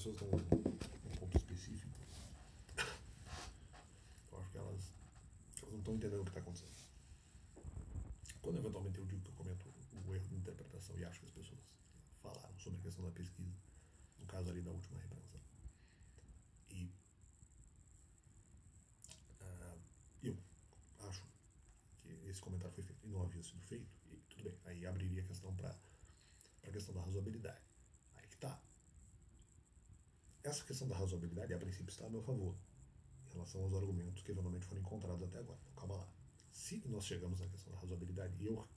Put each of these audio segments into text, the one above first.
pessoas estão num ponto específico, eu acho que elas não estão entendendo o que está acontecendo. Quando eventualmente eu digo que eu comento o erro de interpretação e acho que as pessoas falaram sobre a questão da pesquisa, no caso ali da última repreensão, e eu acho que esse comentário foi feito e não havia sido feito, e tudo bem, aí abriria a questão para a questão da razoabilidade. Aí que está. Essa questão da razoabilidade, a princípio, está a meu favor, em relação aos argumentos que eventualmente foram encontrados até agora. Então, calma lá. Se nós chegamos na questão da razoabilidade e eu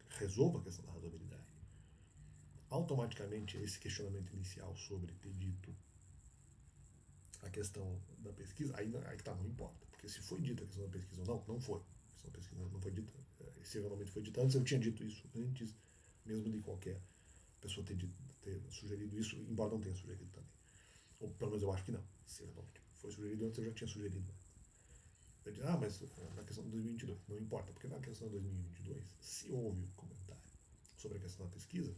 resolvo a questão da razoabilidade, automaticamente esse questionamento inicial sobre ter dito a questão da pesquisa, aí que tá, não importa. Porque se foi dita a questão da pesquisa ou não, não foi. A questão da pesquisa não foi dita. Se eventualmente foi dita antes, eu tinha dito isso antes, mesmo de qualquer pessoa ter sugerido isso, embora não tenha sugerido também. Ou pelo menos eu acho que não. Se eventualmente foi sugerido antes, eu já tinha sugerido antes. Eu disse, mas na questão de 2022, não importa, porque na questão de 2022, se houve um comentário sobre a questão da pesquisa,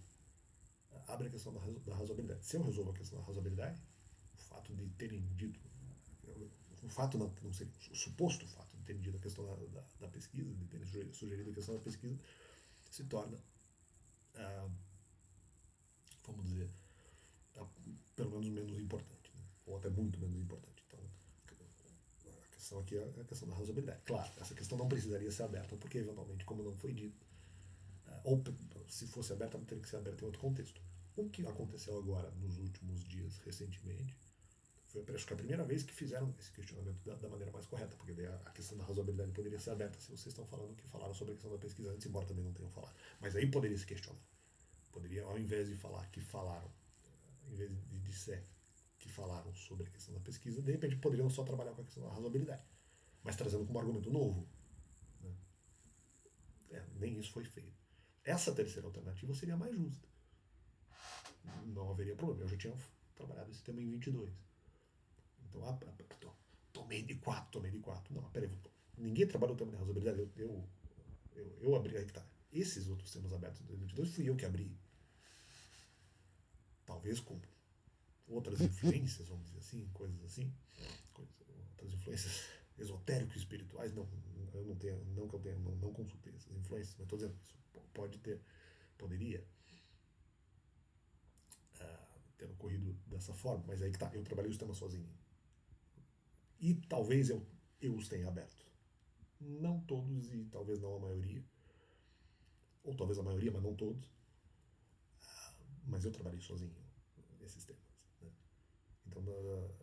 abre a questão da razoabilidade. Se eu resolvo a questão da razoabilidade, o fato de terem dito, o fato não seria, o suposto fato de terem dito a questão da pesquisa, de terem sugerido a questão da pesquisa, se torna, vamos dizer, pelo menos menos importante, né? Ou até muito menos importante. Então, a questão aqui é a questão da razoabilidade. Claro, essa questão não precisaria ser aberta, porque eventualmente, como não foi dito, ou se fosse aberta, teria que ser aberta em outro contexto. O que aconteceu agora, nos últimos dias, recentemente, foi acho que a primeira vez que fizeram esse questionamento da maneira mais correta, porque daí a questão da razoabilidade poderia ser aberta se vocês estão falando que falaram sobre a questão da pesquisa antes, embora também não tenham falado. Mas aí poderia se questionar. Poderia, ao invés de falar que falaram, ao invés de disser que falaram sobre a questão da pesquisa, de repente poderiam só trabalhar com a questão da razoabilidade, mas trazendo como argumento novo. Né? Nem isso foi feito. Essa terceira alternativa seria mais justa. Não haveria problema. Eu já tinha trabalhado esse tema em 22. Então, tomei de 4. Não, peraí, ninguém trabalhou o tema de razoabilidade. Eu abri, aí que tá. Esses outros temas abertos em 2022 fui eu que abri. Talvez com outras influências, vamos dizer assim, coisas assim, outras influências esotéricas, espirituais, eu não tenho, não que eu tenha, não consultei essas influências, mas estou dizendo, isso pode ter, poderia ter ocorrido dessa forma, mas aí que tá, eu trabalhei os temas sozinho. E talvez eu os tenha aberto. Não todos e talvez não a maioria, ou talvez a maioria, mas não todos, mas eu trabalhei sozinho esses temas. Né? Então, o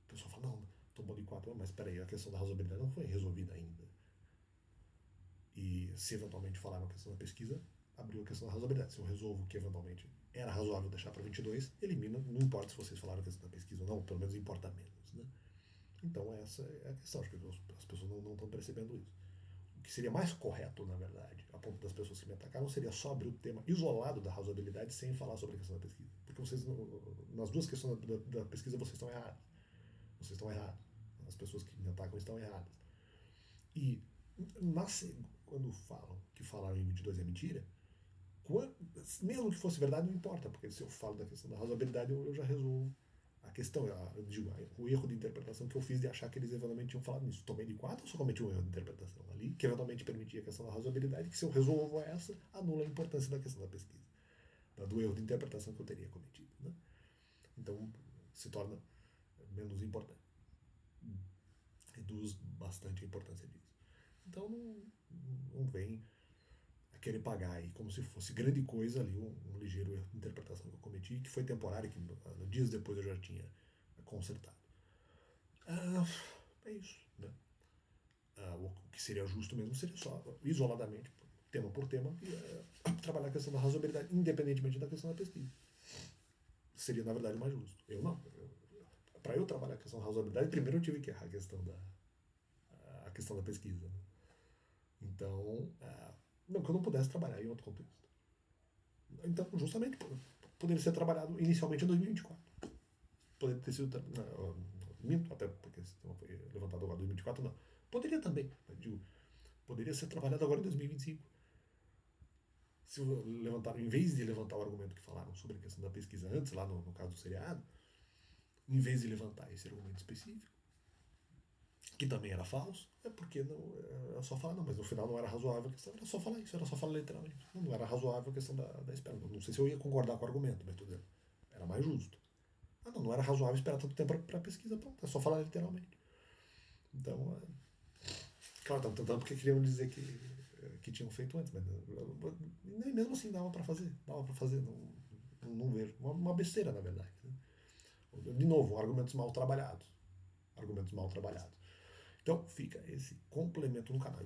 pessoal fala, não, tomou de 4, mas peraí, a questão da razoabilidade não foi resolvida ainda. E se eventualmente falaram a questão da pesquisa, abriu a questão da razoabilidade. Se eu resolvo que eventualmente era razoável deixar para 22, elimina, não importa se vocês falaram a questão da pesquisa ou não, pelo menos importa menos. Né? Então essa é a questão, acho que as pessoas não estão percebendo isso. O que seria mais correto, na verdade, a ponto das pessoas que me atacaram, seria só abrir o tema isolado da razoabilidade sem falar sobre a questão da pesquisa. Porque vocês, nas duas questões da pesquisa, vocês estão errados. Vocês estão errados. As pessoas que me atacam estão erradas. E quando falam que falaram em 22 é mentira, mesmo que fosse verdade, não importa, porque se eu falo da questão da razoabilidade, eu já resolvo a questão, eu digo, o erro de interpretação que eu fiz de achar que eles eventualmente tinham falado nisso. Tomei de 4 ou só cometi um erro de interpretação ali, que eventualmente permitia a questão da razoabilidade, que se eu resolvo essa, anula a importância da questão da pesquisa, do erro de interpretação que eu teria cometido. Né? Então, se torna menos importante. Reduz bastante a importância disso. Então, não vem a querer pagar aí como se fosse grande coisa ali, um ligeiro erro de interpretação que eu cometi, que foi temporário, que dias depois eu já tinha consertado. É isso. Né? O que seria justo mesmo seria só, isoladamente, tema por tema, trabalhar a questão da razoabilidade, independentemente da questão da pesquisa. Seria, na verdade, mais justo. Eu não. Para eu trabalhar a questão da razoabilidade, primeiro eu tive que errar a questão da pesquisa. Né? Então, não que eu não pudesse trabalhar em outro contexto. Então, justamente, poderia ser trabalhado inicialmente em 2024. Poderia ter sido. Minto, até porque esse tema foi levantado agora em 2024, não. Poderia também, mas digo, poderia ser trabalhado agora em 2025. Se levantaram, em vez de levantar o argumento que falaram sobre a questão da pesquisa antes, lá no caso do seriado, em vez de levantar esse argumento específico, que também era falso, é porque não, era só falar, não, mas no final não era razoável a questão, era só falar isso, era só falar literalmente. Não era razoável a questão da espera. Não sei se eu ia concordar com o argumento, mas estou dizendo, era mais justo. Ah, não, não era razoável esperar tanto tempo para pesquisa, pronto, é só falar literalmente. Então, claro, estavam tentando porque queriam dizer que tinham feito antes, mas nem mesmo assim dava para fazer, não vejo. Uma besteira, na verdade. De novo, argumentos mal trabalhados. Argumentos mal trabalhados. Então fica esse complemento no canal.